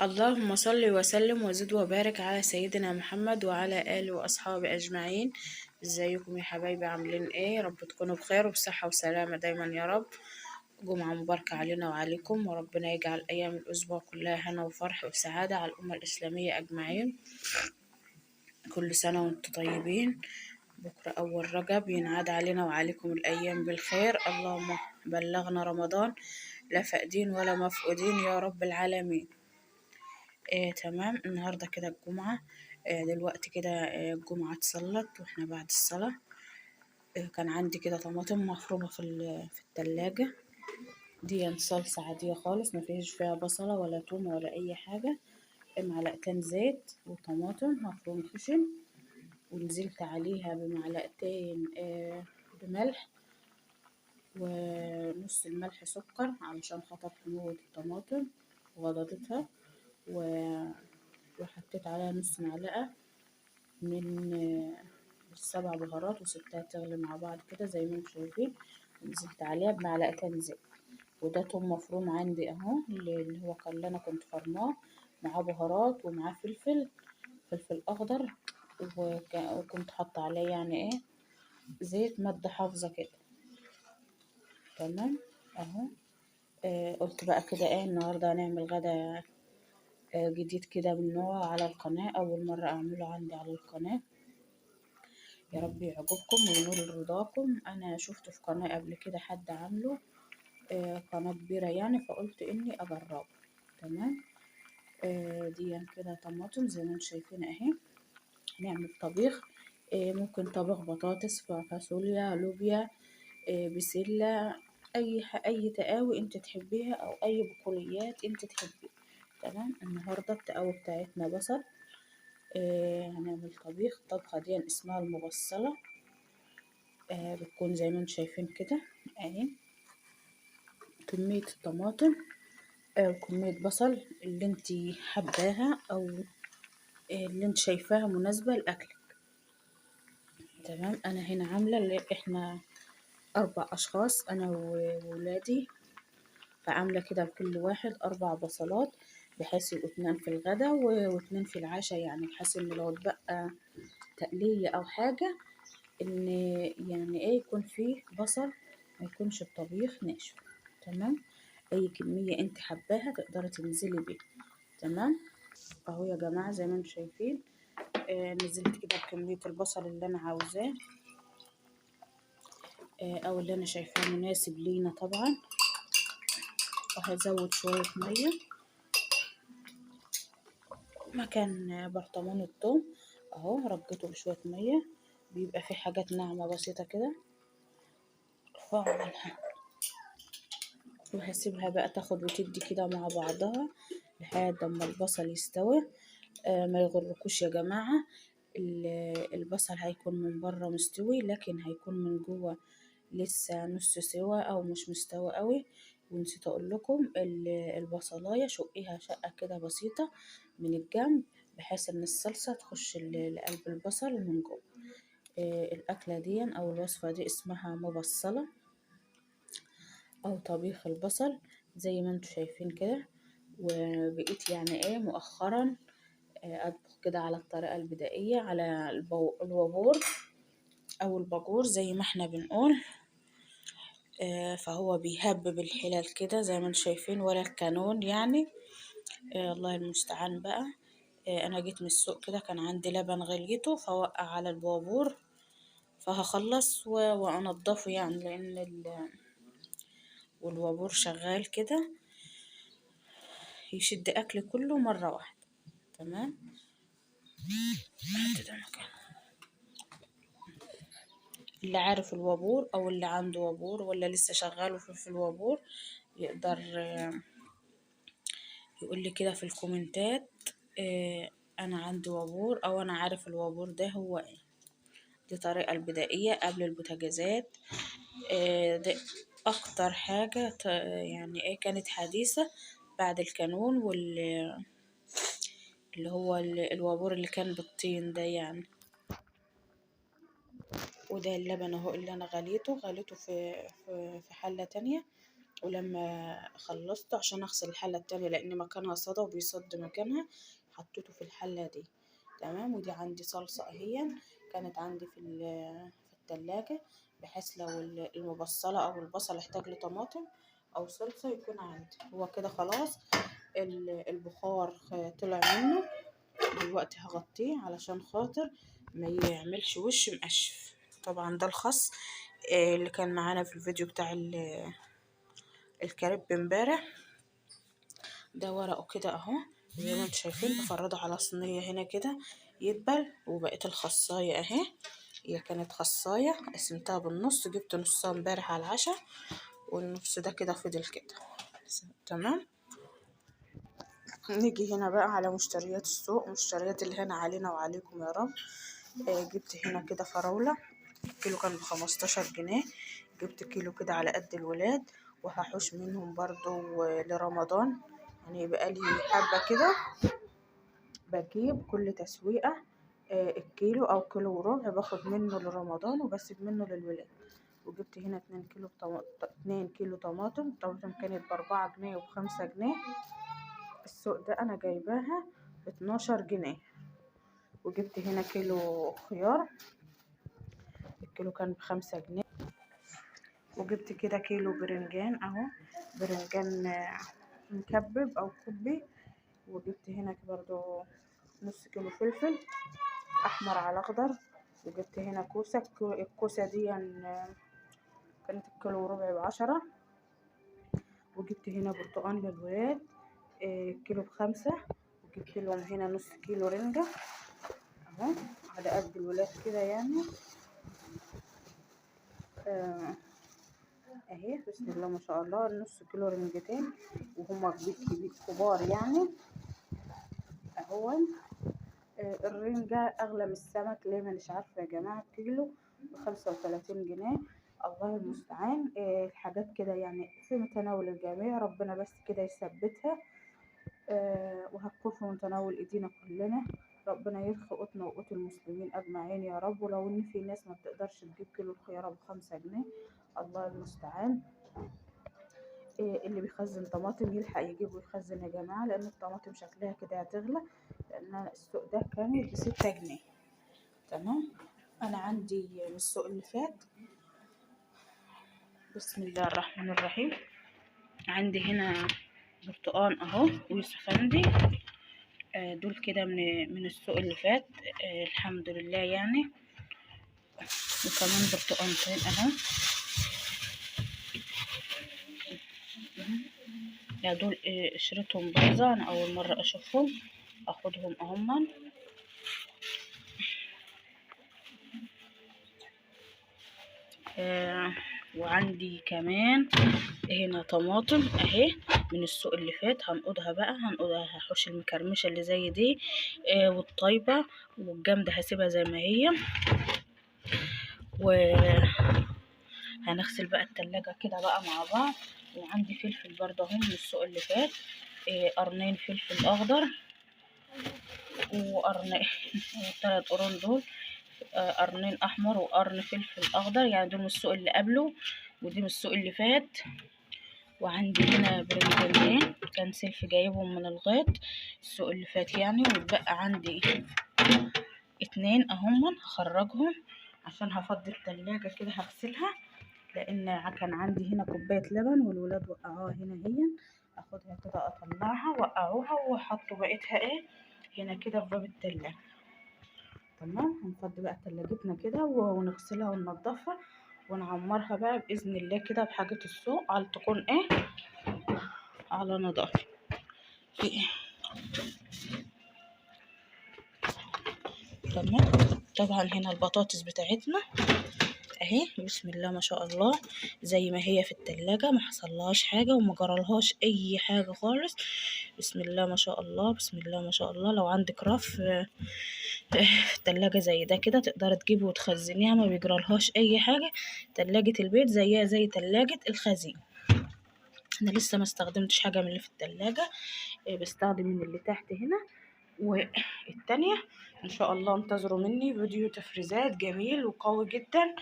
اللهم صل وسلم وزد وبارك على سيدنا محمد وعلى آله وأصحابه أجمعين. ازيكم يا حبايبي؟ عاملين ايه؟ رب تكونوا بخير وبصحة وسلامة دايما يا رب. جمعة مباركة علينا وعليكم، وربنا يجعل أيام الأسبوع كلها هنا وفرح وسعادة على الأمة الإسلامية أجمعين. كل سنة وانتم طيبين. بكرة أول رجب ينعاد علينا وعليكم الأيام بالخير. اللهم بلغنا رمضان لا فاقدين ولا مفقودين يا رب العالمين. تمام. النهاردة كده الجمعة. دلوقتي كده الجمعة اتصلت واحنا بعد الصلاة. كان عندي كده طماطم مفرومة في التلاجة. دي صلصة عادية خالص، مفيش فيها بصلة ولا توم ولا أي حاجة. معلقتين زيت وطماطم مفروم خشن، ونزلت عليها بمعلقتين بملح، ونص الملح سكر علشان خاطر حموضة الطماطم وغضضتها، وحطيت عليها نص معلقة من السبع بهارات وسبتها تغلي مع بعض كده زي ما انتم شايفين. نزلت عليها بمعلقتين زيت. وده توم مفروم عندي اهو، اللي هو كان اللي انا كنت فرماه، معاه بهارات ومعاه فلفل اخضر. وكنت حاطه عليه يعني ايه زيت مادة حافظة كده. تمام اهو. قلت بقى كده ايه النهارده هنعمل غدا جديد كده من نوع على القناة، أول مرة أعمله عندي على القناة. يا رب يعجبكم وينول رضاكم. أنا شفته في قناة قبل كده حد عامله، قناة كبيرة يعني، فقلت إني أجربه. تمام. دي كده طماطم زي ما انتم شايفين اهي. نعمل طبيخ. ممكن طبخ بطاطس، فاصوليا، لوبيا، بسلة، أي تقاوي انت تحبيها أو أي بقوليات انت تحبيها. تمام. النهاردة التقاوي بتاعتنا بصل. هنعمل طبيخ. الطبخة دي اسمها المبصلة. بتكون زي ما انتم شايفين كده اهي. كمية الطماطم وكمية بصل اللي انت حباها او اللي انت شايفاها مناسبة لأكلك. تمام. انا هنا عاملة اللي احنا 4 اشخاص انا وولادي، فعاملة كده لكل واحد 4 بصلات، بحيث يبقوا 2 في الغدا و2 في العشاء، يعني بحيث ان لو اتبقى تقلية او حاجة ان يعني ايه يكون فيه بصل، ما يكونش الطبيخ ناشف. تمام. اي كمية انت حباها تقدري تنزلي بيها. تمام. اهو يا جماعة زي ما انتم شايفين نزلت كده بكمية البصل اللي انا عاوزاه او اللي انا شايفاه مناسب لينا طبعا. وهزود شوية مية مكان برطمان الثوم. اهو رجيته بشوية مية، بيبقى فيه حاجات ناعمة بسيطة كده. فاعملها وهسيبها بقى تاخد وتدي كده مع بعضها لحد ما البصل يستوي. ما يغركوش يا جماعة، البصل هيكون من بره مستوي لكن هيكون من جوه لسه نص سوا او مش مستوي قوي. ونسيت اقول لكم البصلايه شقيها شقه كده بسيطه من الجنب، بحيث ان الصلصه تخش لقلب البصل من جوه. الاكله دي او الوصفه دي اسمها مبصله او طبيخ البصل زي ما انتم شايفين كده. وبقيت يعني ايه مؤخرا اطبخ كده على الطريقه البدائيه على الوابور او الباجور زي ما احنا بنقول. فهو بيهبب الحلال كده زي ما انتم شايفين، ولا الكانون يعني. الله المستعان بقى. انا جيت من السوق كده كان عندي لبن غليته فوقع على البابور، فهخلص وانضفه يعني لان والوابور شغال كده يشد اكل كله مرة واحدة. تمام. ده مكان. اللي عارف الوابور او اللي عنده وابور ولا لسه شغال في الوابور يقدر يقول لي كده في الكومنتات. انا عندي وابور او انا عارف الوابور ده هو ايه. دي طريقة البدائية قبل البوتاجازات. ده اكتر حاجة يعني ايه كانت حديثة بعد الكانون اللي هو الوابور اللي كان بالطين ده يعني. وده اللبن اهو اللي انا غليته في حلة تانية ولما خلصته عشان اغسل الحلة التانية لان مكانها صدى وبيصد مكانها، حطيته في الحلة دي. تمام. ودي عندي صلصة اهي، كانت عندي في التلاجة، بحيث لو المبصلة او البصل احتاج لطماطم او صلصة يكون عندي. هو كده خلاص البخار طلع منه. دلوقتي هغطيه علشان خاطر ما يعملش وش مقشف. طبعا ده الخس اللي كان معانا في الفيديو بتاع الكريب امبارح. ده ورقه كده اهو زي ما انتم شايفين، بفرده على صينية هنا كده يدبل. وبقيت الخصاية اهي، هي كانت خصاية قسمتها بالنص، جبت نصها امبارح على العشاء والنص ده كده فضل كده. تمام. نيجي هنا بقى على مشتريات السوق، مشتريات الهنا علينا وعليكم يا رب. جبت هنا كده فراولة، الكيلو كان ب15 جنيه. جبت كيلو كده على قد الولاد، وهحوش منهم برضو لرمضان. يعني يبقى لي حبة كده. بجيب كل تسويقة الكيلو أو كيلو وربع، باخد منه لرمضان وبسيب منه للولاد. وجبت هنا 2 كيلو طماطم. الطماطم كانت ب4 جنيه وب5 جنيه. السوق ده أنا جايباها ب12 جنيه. وجبت هنا كيلو خيار، الكيلو كان ب5 جنيه. وجبت كده كيلو برنجان اهو، برنجان مكبب او كبي. وجبت هنا برضو نص كيلو فلفل احمر على اخضر. وجبت هنا كوسة، الكوسة دي كانت الكيلو وربع ب10. وجبت هنا برتقان للولاد كيلو ب5. وجبت لهم هنا نص كيلو رنجة اهو على قد الولاد كده يعني. اهي بسم الله ما شاء الله، نص كيلو رنجتين وهما كبار يعني اهو. الرنجة اغلى من السمك ليه مش عارفة يا جماعة. كيلو ب35 جنيه. الله المستعان. الحاجات كده يعني في متناول الجميع، ربنا بس كده يثبتها وهتكون في متناول ايدينا كلنا. ربنا يرخي قوتنا وقوت المسلمين اجمعين يا رب. ولو ان في ناس ما بتقدرش تجيب كيلو الخيارة ب5 جنيه، الله المستعان. اللي بيخزن طماطم يلحق يجيب ويخزن يا جماعة، لأن الطماطم شكلها كده هتغلى، لأن السوق ده كان ب6 جنيه. تمام. أنا عندي من السوق اللي فات، بسم الله الرحمن الرحيم، عندي هنا برتقان أهو ويوسفندي. دول كده من السوق اللي فات. الحمد لله يعني. وكمان برتقانتين أهو. لا دول قشرتهم بايظة، أنا أول مرة أشوفهم، أخدهم أهما. وعندي كمان هنا طماطم اهي من السوق اللي فات. هنقضها بقى، هحوش المكرمشة اللي زي دي والطيبة والجامدة هسيبها زي ما هي. وهنغسل بقى التلاجة كده بقى مع بعض. وعندي فلفل برضه اهو من السوق اللي فات، قرنين فلفل اخضر وقرن 3 قرون دول، قرنين احمر وقرن فلفل اخضر، يعني دول من السوق اللي قبله ودي من السوق اللي فات. وعندي هنا برنجانين كان سيلف جايبهم من الغيط السوق اللي فات يعني. واتبقى عندي 2 اهم هخرجهم عشان هفضي التلاجة كده هغسلها، لان كان عندي هنا كوباية لبن والولاد وقعوها هنا هي. اخدها كده اطلعها، وقعوها وحطوا بقيتها هنا كده في باب التلاجة. تمام. هنفضي بقى تلاجتنا كده ونغسلها وننضفها ونعمرها بقى باذن الله كده بحاجة السوق على تكون على نظافة. تمام. طبعا هنا البطاطس بتاعتنا اهي بسم الله ما شاء الله زي ما هي في التلاجة، ما حصلهاش حاجة وما جرالهاش اي حاجة خالص. بسم الله ما شاء الله، بسم الله ما شاء الله. لو عندك رف في التلاجة زي ده كده تقدر تجيبه وتخزنيها، ما بيجرالهاش اي حاجة. تلاجة البيت زيها زي تلاجة الخزين. انا لسه ما استخدمتش حاجة من اللي في التلاجة، بستخدم من اللي تحت هنا. والتانية ان شاء الله انتظروا مني فيديو تفريزات جميل وقوي جدا.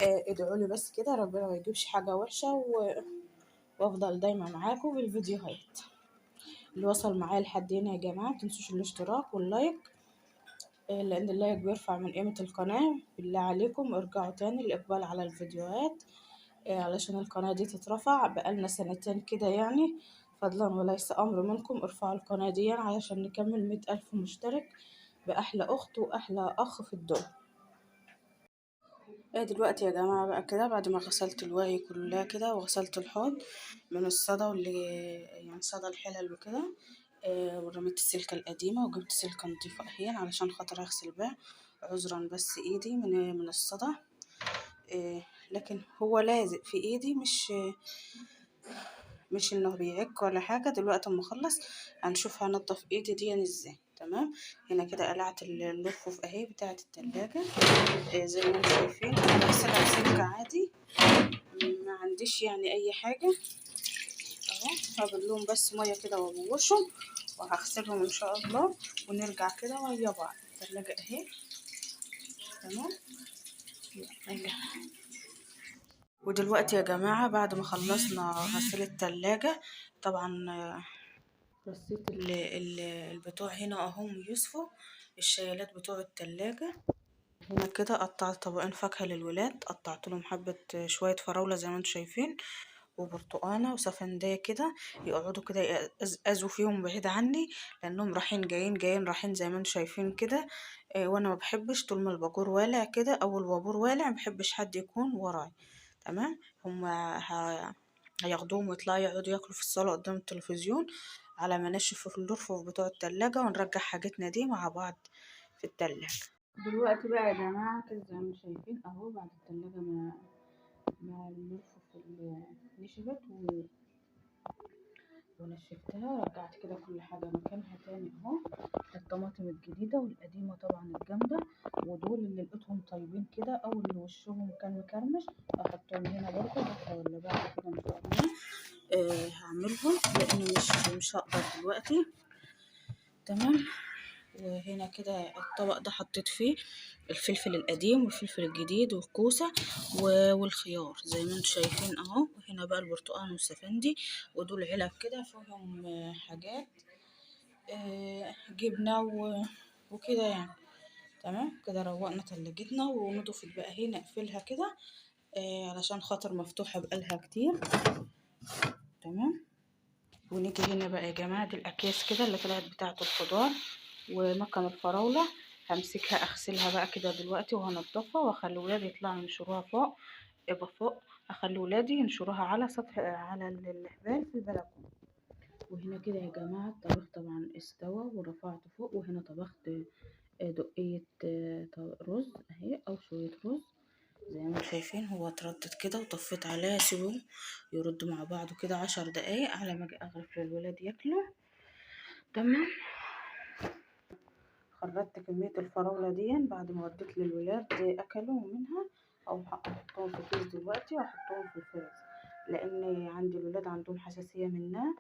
ادعوا لي بس كده ربنا ما يجيبش حاجة وحشة وافضل دايما معاكم في الفيديوهات. اللي وصل معايا لحد هنا يا جماعه متنسوش الاشتراك واللايك، لان اللايك بيرفع من قيمه القناه. بالله عليكم ارجعوا تاني الاقبال على الفيديوهات، علشان القناه دي تترفع. بقالنا سنتين كده يعني، فضلا وليس امر منكم ارفعوا القناه دي علشان نكمل 100,000 مشترك باحلى اخت واحلى اخ في الدنيا. دلوقتي يا جماعة بقى كده، بعد ما غسلت الواهي كلها كده وغسلت الحوض من الصدى واللي يعني صدى الحلل وكده، ورميت السلكة القديمة وجبت سلكة نضيفة اهي علشان خاطر اغسل بيها، عذرا بس ايدي من الصدى. لكن هو لازق في ايدي، مش انه بيعك ولا حاجة. دلوقتي اما اخلص هنشوف هنضف ايدي دي ازاي. تمام. هنا كده قلعت الرفوف اهي بتاعة التلاجة، زي ما انتم شايفين انا بغسلها بسلكة عادي، ما عنديش يعني اي حاجة اهو. هبلهم بس مية كده وابوشهم وهغسلهم ان شاء الله، ونرجع كده ويا بعض. التلاجة اهي تمام. ودلوقتي يا جماعة بعد ما خلصنا غسيل التلاجة، طبعا رصيت البتوع هنا اهم يوسفوا الشيالات بتوع التلاجة. هنا كده قطعت طبقين فاكهة للولاد، قطعت لهم حبة شوية فراولة زي ما انتم شايفين، وبرتقانة وسفندية كده يقعدوا كده يقزقزوا فيهم بعيد عني، لانهم رايحين جايين جايين رايحين زي ما انتم شايفين كده. وانا ما بحبش طول ما الباجور والع كده او الوابور والع، ما بحبش حد يكون وراي. تمام. هياخدوهم ويطلعوا يقعدوا ياكلوا في الصالة قدام التلفزيون على ما نشف الرفوف بتوع التلاجة ونرجع حاجتنا دي مع بعض في التلاجة. دلوقتي بقى يا جماعة كده زي ما شايفين اهو، بعد التلاجة ما الرفوف نشفت ونشفتها، رجعت كده كل حاجة مكانها تاني اهو. الطماطم الجديدة والقديمة طبعا الجامدة، ودول اللي لقيتهم طيبين كده او اللي وشهم كان مكرمش احطهم هنا برضه بكرة ولا بعد كده ان شاء الله. هعملهم لاني مش هقدر دلوقتي. تمام. وهنا كده الطبق ده حطيت فيه الفلفل القديم والفلفل الجديد والكوسة والخيار زي ما انتم شايفين اهو. وهنا بقى البرتقال والسفندي، ودول علب كده فيهم حاجات جبنة وكده يعني. تمام كده روقنا تلاجتنا ونضفت بقى اهي، نقفلها كده علشان خاطر مفتوحة بقالها كتير. تمام. ونيجي هنا بقى يا جماعة دي الأكياس كده اللي طلعت بتاعة الخضار ومكن الفراولة، همسكها أغسلها بقى كده دلوقتي وهنضفها وأخلي ولادي يطلعوا ينشروها فوق. يبقى فوق أخلي ولادي ينشروها على سطح على الحبال في البلكونة. وهنا كده يا جماعة الطبيخ طبعا استوى ورفعته فوق، وهنا طبخت دقية رز اهي أو شوية رز زي ما شايفين. هو اتردد كده وطفيت عليه سيبهم يردوا مع بعض كده 10 دقايق على ما اجي اغرف للولاد ياكلوا. تمام. خرجت كمية الفراولة دي بعد ما وديت للولاد اكلوا منها، او هحطهم في كيس دلوقتي واحطهم في الفريزر، لان عندي الولاد عندهم حساسية منها.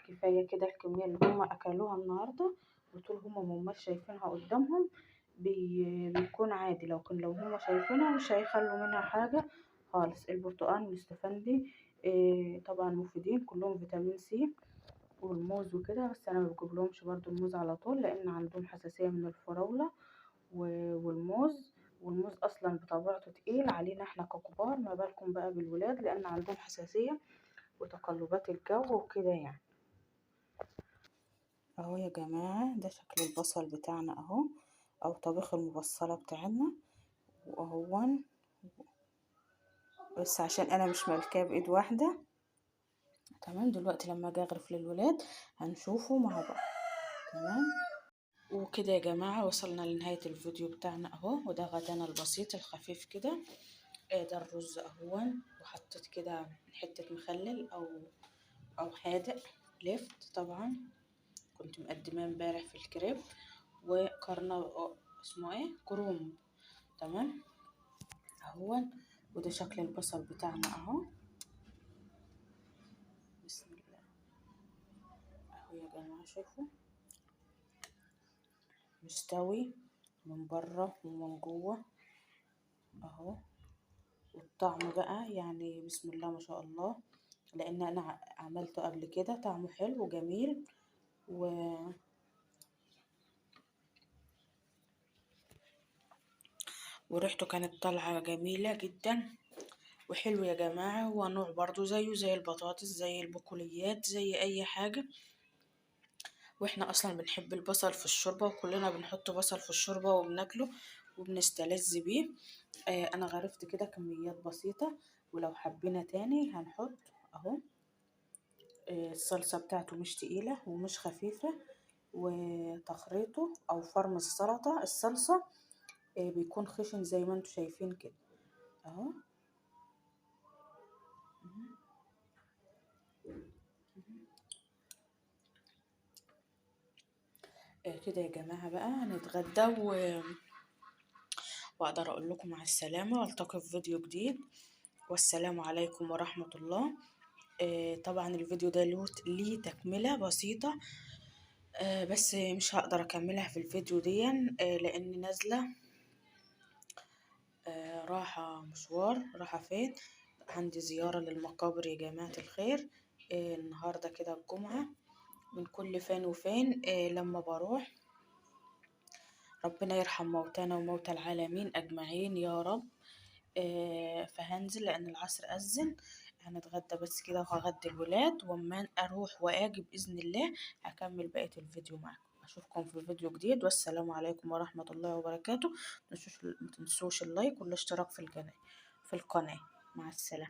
كفاية كده الكمية اللي هم اكلوها النهاردة، وطول هم مماش شايفينها قدامهم بيكون عادي. لو هم شايفينها مش هيخلوا منها حاجة خالص. البرتقال والاستفندي طبعا مفيدين كلهم فيتامين سي، والموز وكده، بس انا ما بجيبلهمش برضو الموز على طول لان عندهم حساسية من الفراولة والموز. والموز اصلا بطبيعته تقيل علينا احنا ككبار، ما بالكم بقى بالولاد لان عندهم حساسية وتقلبات الجو وكده يعني. اهو يا جماعة ده شكل البصل بتاعنا اهو، او طبيخ المبصلة بتاعنا واهون، بس عشان انا مش مالكاه بايد واحدة. تمام. دلوقتي لما اجي اغرف للولاد هنشوفه مع بعض. تمام. وكده يا جماعة وصلنا لنهاية الفيديو بتاعنا اهو، وده غدانا البسيط الخفيف كده. ده الرز اهون، وحطيت كده حتة مخلل او حادق لفت طبعا كنت مقدماه امبارح في الكريب، وقرنة اسمه ايه كروم. تمام اهون. وده شكل البصل بتاعنا اهو. بسم الله اهو يا جماعة شوفوا مستوي من بره ومن جوه اهو. والطعم بقى يعني بسم الله ما شاء الله لان انا عملته قبل كده، طعمه حلو وجميل وريحته كانت طالعة جميلة جدا وحلو يا جماعة. هو نوع برضو زيه زي البطاطس، زي البقوليات، زي اي حاجة. واحنا اصلا بنحب البصل في الشوربة، وكلنا بنحط بصل في الشوربة وبناكله وبنستلذ بيه. انا غرفت كده كميات بسيطة، ولو حبينا تاني هنحط اهو. الصلصة بتاعته مش تقيلة ومش خفيفة، وتخريطه او فرم الصلصة بيكون خشن زي ما انتوا شايفين كده اهو. كده يا جماعة بقى هنتغدى واقدر اقول لكم مع السلامة، والتقي في فيديو جديد، والسلام عليكم ورحمة الله. طبعا الفيديو ده ليه تكملة بسيطة، بس مش هقدر اكملها في الفيديو دي لاني نازلة رايحة مشوار. رايحة فين؟ عندي زيارة للمقابر يا جماعة الخير. النهاردة كده الجمعة، من كل فين وفين لما بروح. ربنا يرحم موتانا وموتى العالمين أجمعين يا رب. فهنزل لأن العصر أذن. هنتغدى بس كده وهغدي الولاد، وأما أروح وأجي بإذن الله هكمل بقية الفيديو معكم. أشوفكم في فيديو جديد، والسلام عليكم ورحمة الله وبركاته. متنسوش اللايك والاشتراك في القناة. مع السلامة.